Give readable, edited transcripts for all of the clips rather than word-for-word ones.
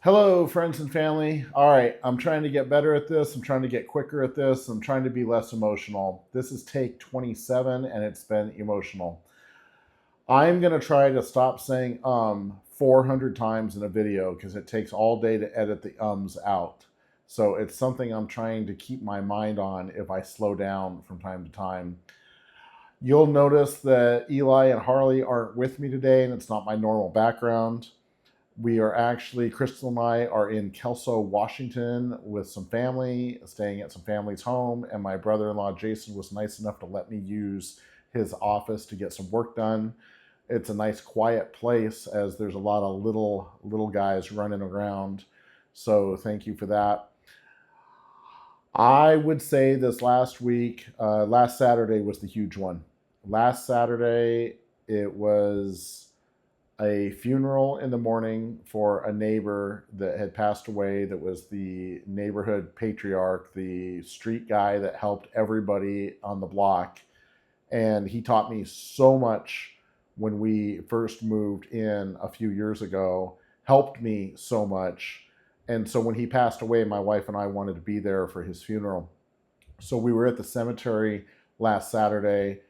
Hello, friends and family. All right, I'm trying to get better at this. I'm trying to get quicker at this. I'm trying to be less emotional. This is take 27, and it's been emotional. I'm going to try to stop saying 400 times in a video because it takes all day to edit the ums out. So it's something I'm trying to keep my mind on if I slow down from time to time. You'll notice that Eli and Harley aren't with me today, and it's not my normal background. Crystal and I are in Kelso, Washington with some family, staying at some family's home. And my brother in law, Jason, was nice enough to let me use his office to get some work done. It's a nice, quiet place as there's a lot of little guys running around. So thank you for that. I would say this last Saturday was the huge one. Last Saturday, it was a funeral in the morning for a neighbor that had passed away, that was the neighborhood patriarch, the street guy that helped everybody on the block. And he taught me so much when we first moved in a few years ago, helped me so much. And so when he passed away, my wife and I wanted to be there for his funeral. So we were at the cemetery last Saturday,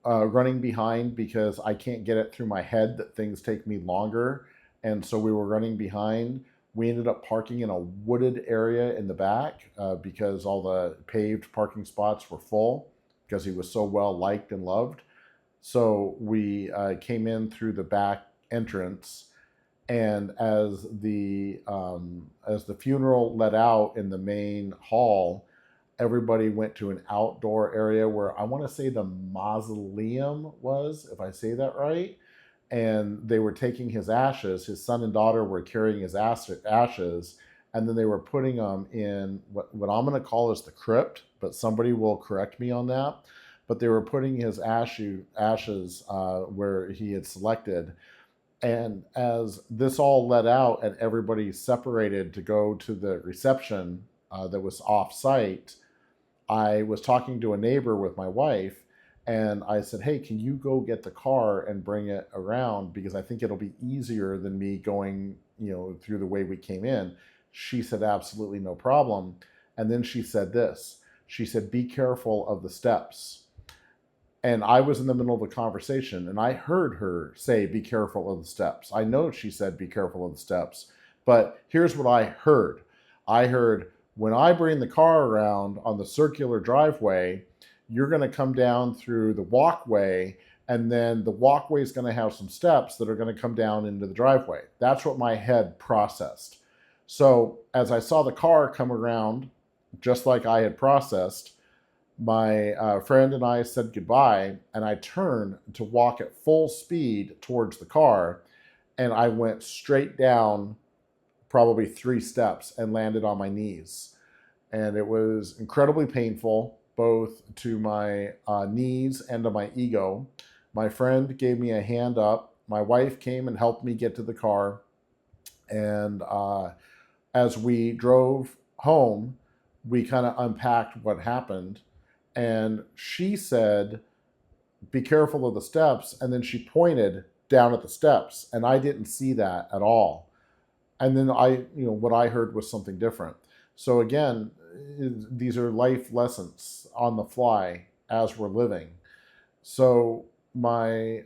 running behind because I can't get it through my head that things take me longer. And so we were running behind. We ended up parking in a wooded area in the back because all the paved parking spots were full because he was so well liked and loved. So we came in through the back entrance, and as the funeral let out in the main hall, everybody went to an outdoor area where I want to say the mausoleum was, if I say that right. And they were taking his ashes. His son and daughter were carrying his ashes, and then they were putting them in what I'm going to call is the crypt, but somebody will correct me on that. But they were putting his ashes where he had selected. And as this all let out and everybody separated to go to the reception that was off site, I was talking to a neighbor with my wife, and I said, "Hey, can you go get the car and bring it around because I think it'll be easier than me going, through the way we came in." She said, "Absolutely no problem." And then she said this. She said, "Be careful of the steps." And I was in the middle of a conversation and I heard her say, "Be careful of the steps." I know she said, "Be careful of the steps." But here's what I heard. I heard, "When I bring the car around on the circular driveway, you're going to come down through the walkway, and then the walkway is going to have some steps that are going to come down into the driveway." That's what my head processed. So as I saw the car come around, just like I had processed, my friend and I said goodbye, and I turned to walk at full speed towards the car, and I went straight down probably 3 steps and landed on my knees. And it was incredibly painful, both to my knees and to my ego. My friend gave me a hand up. My wife came and helped me get to the car. And as we drove home, we kind of unpacked what happened. And she said, "Be careful of the steps." And then she pointed down at the steps, and I didn't see that at all. And then what I heard was something different. So again, these are life lessons on the fly as we're living. So we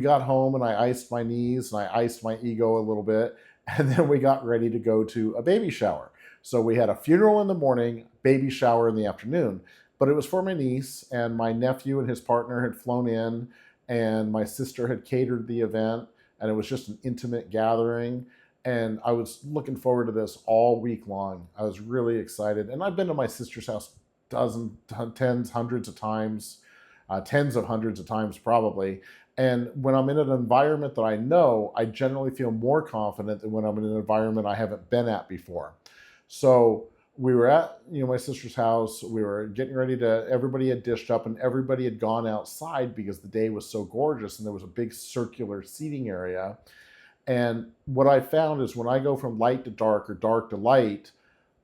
got home, and I iced my knees and I iced my ego a little bit, and then we got ready to go to a baby shower. So we had a funeral in the morning, baby shower in the afternoon, but it was for my niece, and my nephew and his partner had flown in, and my sister had catered the event, and it was just an intimate gathering. And I was looking forward to this all week long. I was really excited. And I've been to my sister's house tens, hundreds of times, tens of hundreds of times probably. And when I'm in an environment that I know, I generally feel more confident than when I'm in an environment I haven't been at before. So we were at my sister's house. We were getting ready to. Everybody had dished up, and everybody had gone outside because the day was so gorgeous, and there was a big circular seating area. And what I found is when I go from light to dark or dark to light,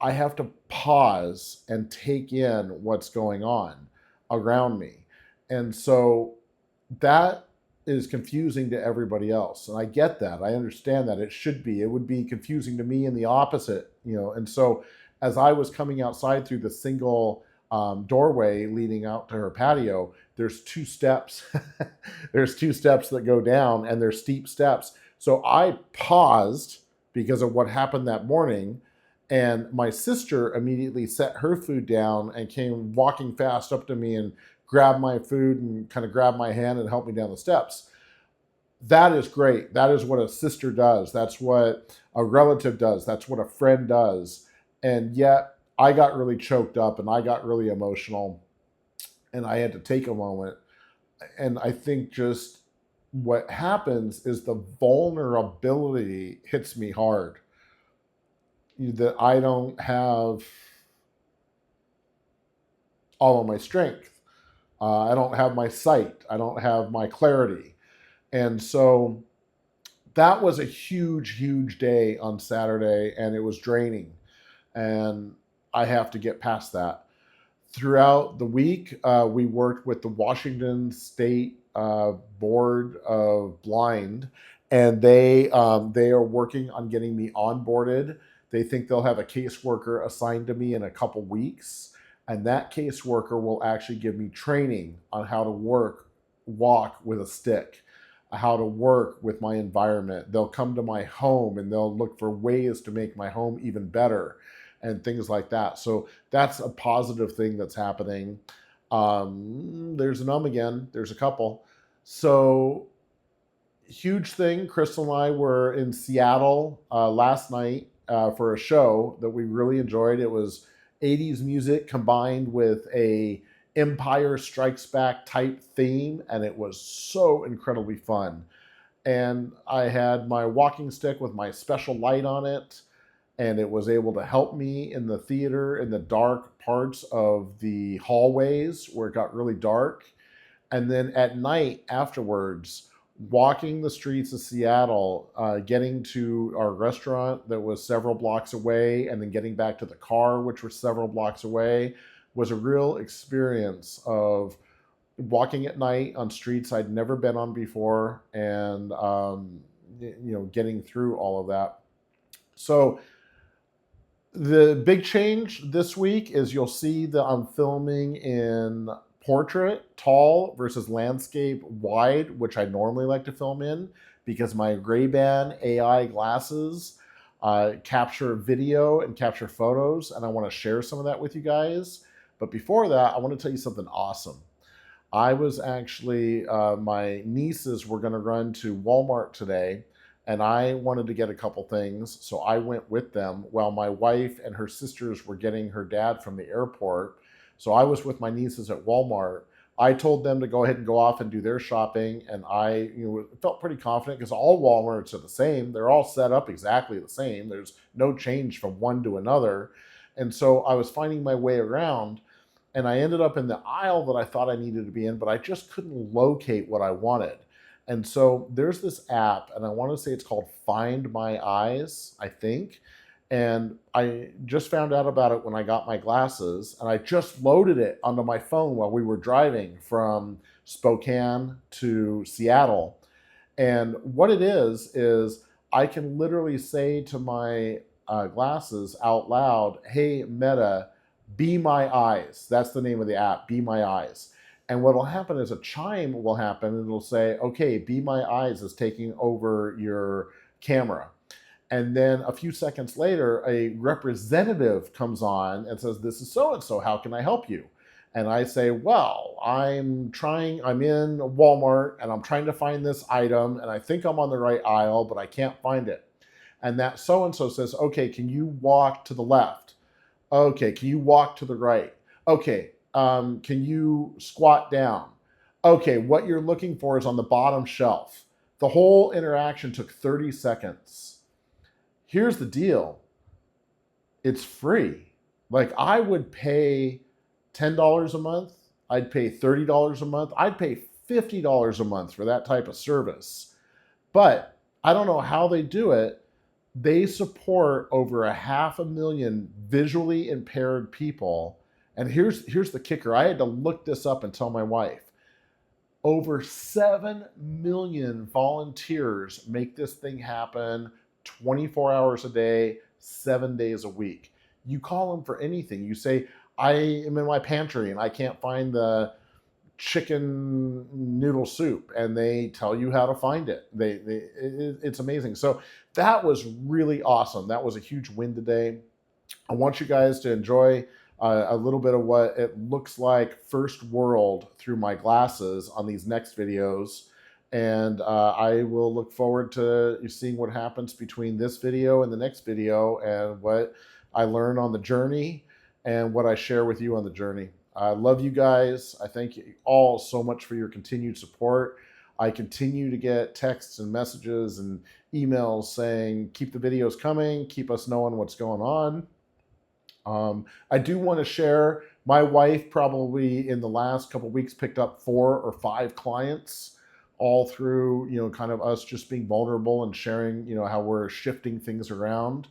I have to pause and take in what's going on around me. And so that is confusing to everybody else. And I get that. I understand that. It should be. It would be confusing to me and the opposite, you know. And so as I was coming outside through the single doorway leading out to her patio, there's two steps. There's two steps that go down, and they're steep steps. So I paused because of what happened that morning. And my sister immediately set her food down and came walking fast up to me and grabbed my food and kind of grabbed my hand and helped me down the steps. That is great. That is what a sister does. That's what a relative does. That's what a friend does. And yet I got really choked up and I got really emotional and I had to take a moment. And I think just what happens is the vulnerability hits me hard, that I don't have all of my strength. I don't have my sight. I don't have my clarity. And so that was a huge, huge day on Saturday, and it was draining. And I have to get past that. Throughout the week, we worked with the Washington State Board of Blind, and they are working on getting me onboarded. They think they'll have a caseworker assigned to me in a couple weeks, and that caseworker will actually give me training on how to walk with a stick, how to work with my environment. They'll come to my home and they'll look for ways to make my home even better and things like that. So that's a positive thing that's happening. There's an again. There's a couple. So huge thing. Crystal and I were in Seattle last night for a show that we really enjoyed. It was 80s music combined with a Empire Strikes Back type theme, and it was so incredibly fun. And I had my walking stick with my special light on it, and it was able to help me in the theater in the dark parts of the hallways where it got really dark. And then at night afterwards, walking the streets of Seattle, getting to our restaurant that was several blocks away, and then getting back to the car, which was several blocks away, was a real experience of walking at night on streets I'd never been on before, and getting through all of that. So the big change this week is you'll see that I'm filming in portrait, tall versus landscape wide, which I normally like to film in because my Ray-Ban AI glasses capture video and capture photos, and I want to share some of that with you guys. But before that, I want to tell you something awesome. I was actually, my nieces were going to run to Walmart today, and I wanted to get a couple things, so I went with them while my wife and her sisters were getting her dad from the airport. So I was with my nieces at Walmart. I told them to go ahead and go off and do their shopping, and I felt pretty confident because all Walmarts are the same. They're all set up exactly the same. There's no change from one to another. And so I was finding my way around, and I ended up in the aisle that I thought I needed to be in, but I just couldn't locate what I wanted. And so there's this app, and I want to say it's called Find My Eyes, I think. And I just found out about it when I got my glasses, and I just loaded it onto my phone while we were driving from Spokane to Seattle. And what it is I can literally say to my glasses out loud, "Hey, Meta, be my eyes." That's the name of the app, Be My Eyes. And what will happen is a chime will happen, and it'll say, "Okay, Be My Eyes is taking over your camera." And then a few seconds later, a representative comes on and says, "This is so-and-so, how can I help you?" And I say, "Well, I'm in Walmart and I'm trying to find this item and I think I'm on the right aisle, but I can't find it." And that so-and-so says, "Okay, can you walk to the left? Okay, can you walk to the right? Okay, can you squat down? Okay, what you're looking for is on the bottom shelf." The whole interaction took 30 seconds. Here's the deal. It's free. Like, I would pay $10 a month. I'd pay $30 a month. I'd pay $50 a month for that type of service. But I don't know how they do it. They support over 500,000 visually impaired people. And here's the kicker. I had to look this up and tell my wife. Over 7 million volunteers make this thing happen 24 hours a day, 7 days a week. You call them for anything. You say, I am in my pantry and I can't find the chicken noodle soup, and they tell you how to find it. It's amazing. So that was really awesome. That was a huge win today. I want you guys to enjoy a little bit of what it looks like first world through my glasses on these next videos. And I will look forward to seeing what happens between this video and the next video, and what I learn on the journey and what I share with you on the journey. I love you guys. I thank you all so much for your continued support. I continue to get texts and messages and emails saying, keep the videos coming, keep us knowing what's going on. I do want to share, my wife probably in the last couple of weeks picked up 4 or 5 clients, all through, kind of us just being vulnerable and sharing, how we're shifting things around.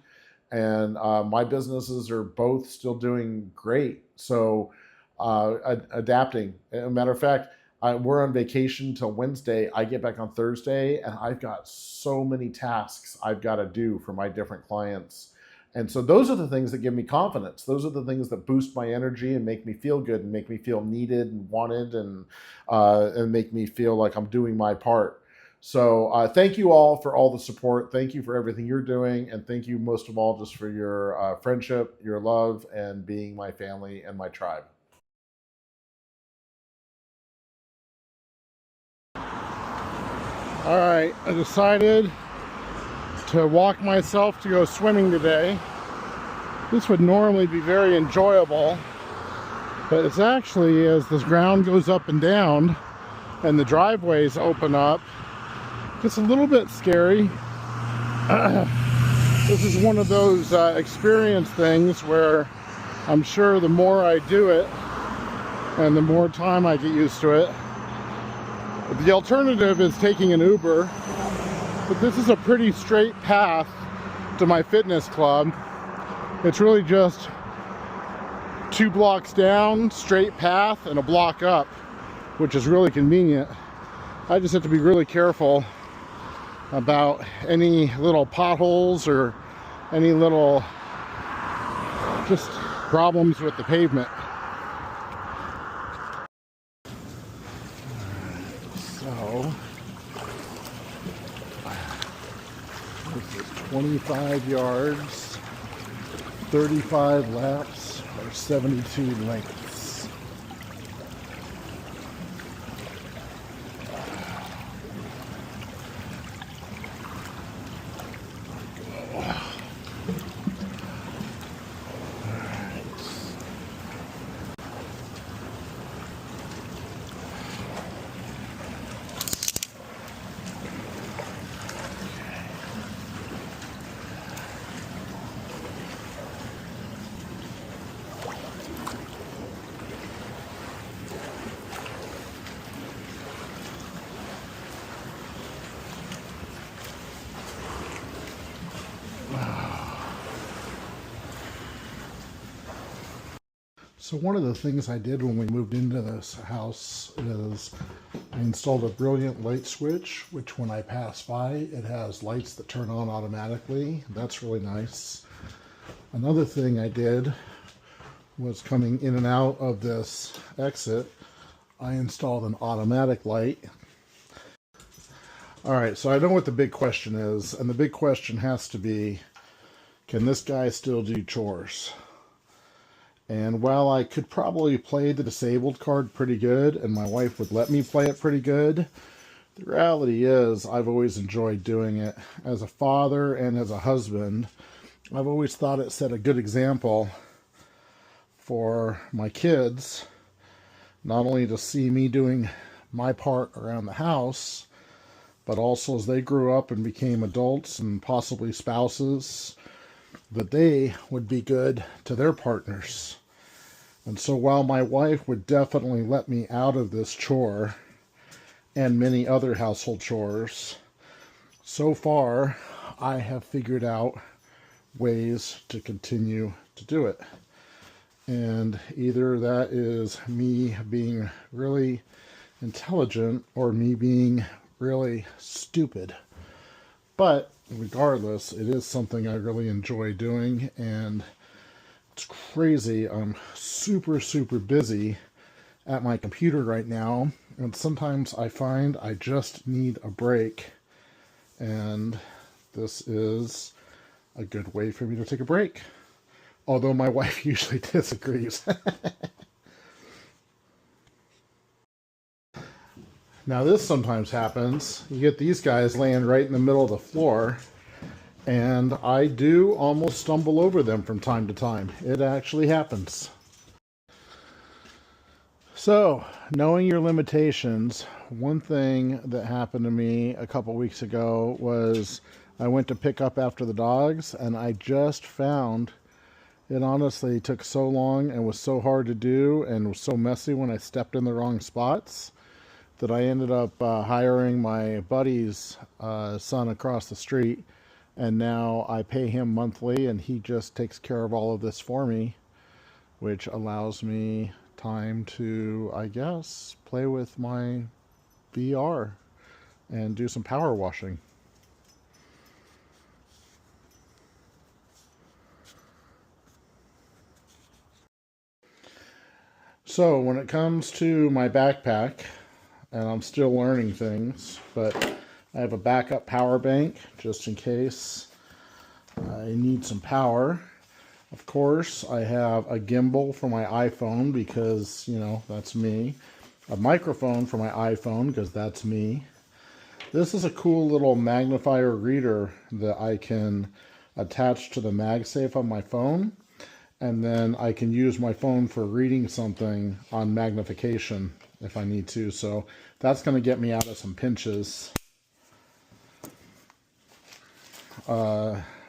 And my businesses are both still doing great. So adapting. As a matter of fact, we're on vacation till Wednesday. I get back on Thursday, and I've got so many tasks I've got to do for my different clients. And so those are the things that give me confidence. Those are the things that boost my energy and make me feel good and make me feel needed and wanted, and make me feel like I'm doing my part. So thank you all for all the support. Thank you for everything you're doing. And thank you most of all just for your friendship, your love, and being my family and my tribe. All right, I decided to walk myself to go swimming today. This would normally be very enjoyable, but it's actually, as this ground goes up and down and the driveways open up, it's a little bit scary. This is one of those experience things where I'm sure the more I do it and the more time I get used to it. The alternative is taking an Uber, but this is a pretty straight path to my fitness club. It's really just 2 blocks down, straight path, and a block up, which is really convenient. I just have to be really careful about any little potholes or any little just problems with the pavement. So this is 25 yards, 35 laps, or 72 lengths. So one of the things I did when we moved into this house is I installed a brilliant light switch, which when I pass by, it has lights that turn on automatically. That's really nice. Another thing I did was, coming in and out of this exit, I installed an automatic light. All right, so I know what the big question is, and the big question has to be, can this guy still do chores? And while I could probably play the disabled card pretty good, and my wife would let me play it pretty good, the reality is I've always enjoyed doing it. As a father and as a husband, I've always thought it set a good example for my kids, not only to see me doing my part around the house, but also as they grew up and became adults and possibly spouses, that they would be good to their partners. And so while my wife would definitely let me out of this chore and many other household chores, so far I have figured out ways to continue to do it. And either that is me being really intelligent or me being really stupid. But regardless, it is something I really enjoy doing, and it's crazy. I'm super, super busy at my computer right now, and sometimes I find I just need a break, and this is a good way for me to take a break. Although my wife usually disagrees. Now this sometimes happens. You get these guys laying right in the middle of the floor, and I do almost stumble over them from time to time. It actually happens. So, knowing your limitations, one thing that happened to me a couple weeks ago was I went to pick up after the dogs, and I just found it honestly took so long and was so hard to do and was so messy when I stepped in the wrong spots that I ended up hiring my buddy's son across the street, and now I pay him monthly and he just takes care of all of this for me, which allows me time to, I guess, play with my VR and do some power washing. So when it comes to my backpack, and I'm still learning things, but I have a backup power bank just in case I need some power. Of course, I have a gimbal for my iPhone because, you know, that's me. A microphone for my iPhone because that's me. This is a cool little magnifier reader that I can attach to the MagSafe on my phone, and then I can use my phone for reading something on magnification if I need to. So that's going to get me out of some pinches.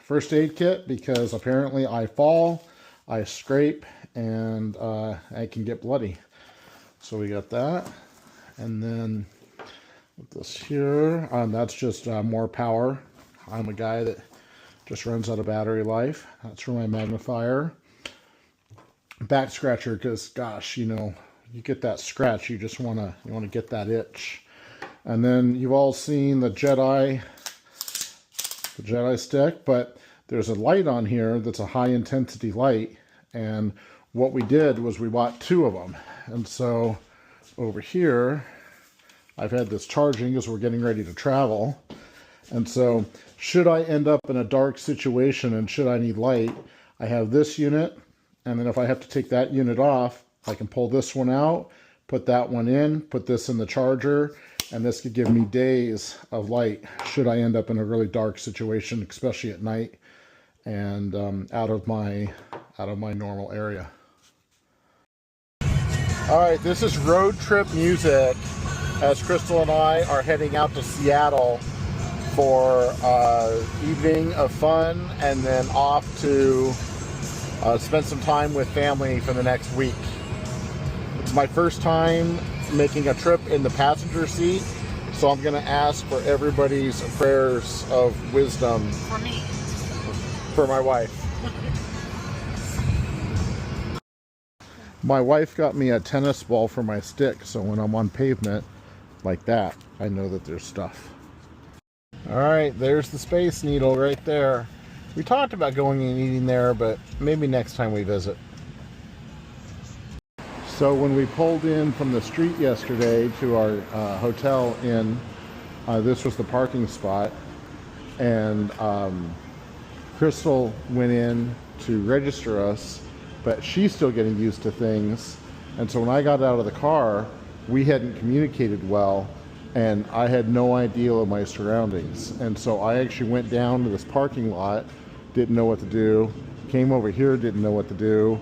First aid kit, because apparently I fall, I scrape, and I can get bloody. So we got that. And then with this here, that's just more power. I'm a guy that just runs out of battery life. That's for my magnifier. Back scratcher, because gosh, you know, you get that scratch, you just want to get that itch. And then you've all seen the Jedi stick, but there's a light on here that's a high intensity light, and what we did was we bought 2 of them. And so over here I've had this charging because we're getting ready to travel, and so should I end up in a dark situation and should I need light, I have this unit, and then if I have to take that unit off, I can pull this one out, put that one in, put this in the charger, and this could give me days of light should I end up in a really dark situation, especially at night, and out of my normal area. All right, this is road trip music as Crystal and I are heading out to Seattle for evening of fun, and then off to spend some time with family for the next week. It's my first time making a trip in the passenger seat, so I'm going to ask for everybody's prayers of wisdom. For me. For my wife. My wife got me a tennis ball for my stick, so when I'm on pavement like that, I know that there's stuff. All right, there's the Space Needle right there. We talked about going and eating there, but maybe next time we visit. So when we pulled in from the street yesterday to our hotel inn, this was the parking spot, and Crystal went in to register us, but she's still getting used to things, and so when I got out of the car, we hadn't communicated well, and I had no idea of my surroundings, and so I actually went down to this parking lot, didn't know what to do, came over here, didn't know what to do.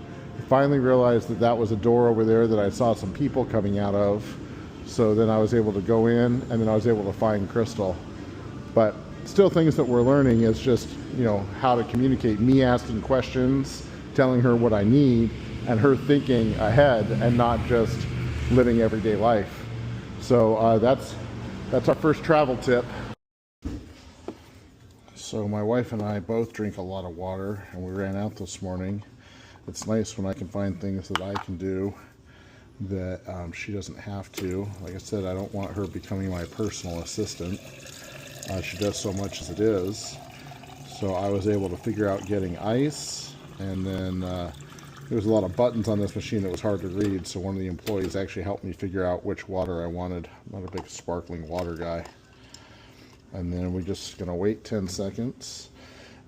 Finally realized that that was a door over there that I saw some people coming out of, so then I was able to go in, and then I was able to find Crystal. But still, things that we're learning is just, you know, how to communicate, me asking questions, telling her what I need, and her thinking ahead and not just living everyday life. So that's our first travel tip. So my wife and I both drink a lot of water, and we ran out this morning. It's nice when I can find things that I can do that she doesn't have to. Like I said, I don't want her becoming my personal assistant. She does so much as it is. So I was able to figure out getting ice, and then there was a lot of buttons on this machine that was hard to read, so one of the employees actually helped me figure out which water I wanted. I'm not a big sparkling water guy. And then we're just going to wait 10 seconds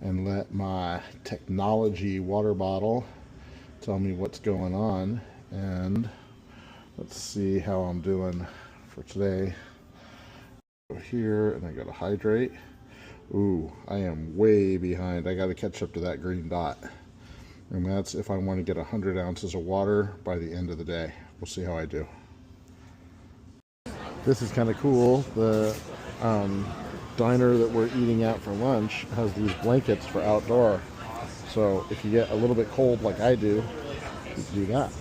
and let my technology water bottle tell me what's going on. And let's see how I'm doing for today. Go here and I go to hydrate. Ooh, I am way behind. I got to catch up to that green dot. And that's if I want to get 100 ounces of water by the end of the day. We'll see how I do. This is kind of cool. The diner that we're eating at for lunch has these blankets for outdoor. So if you get a little bit cold like I do, you can do that.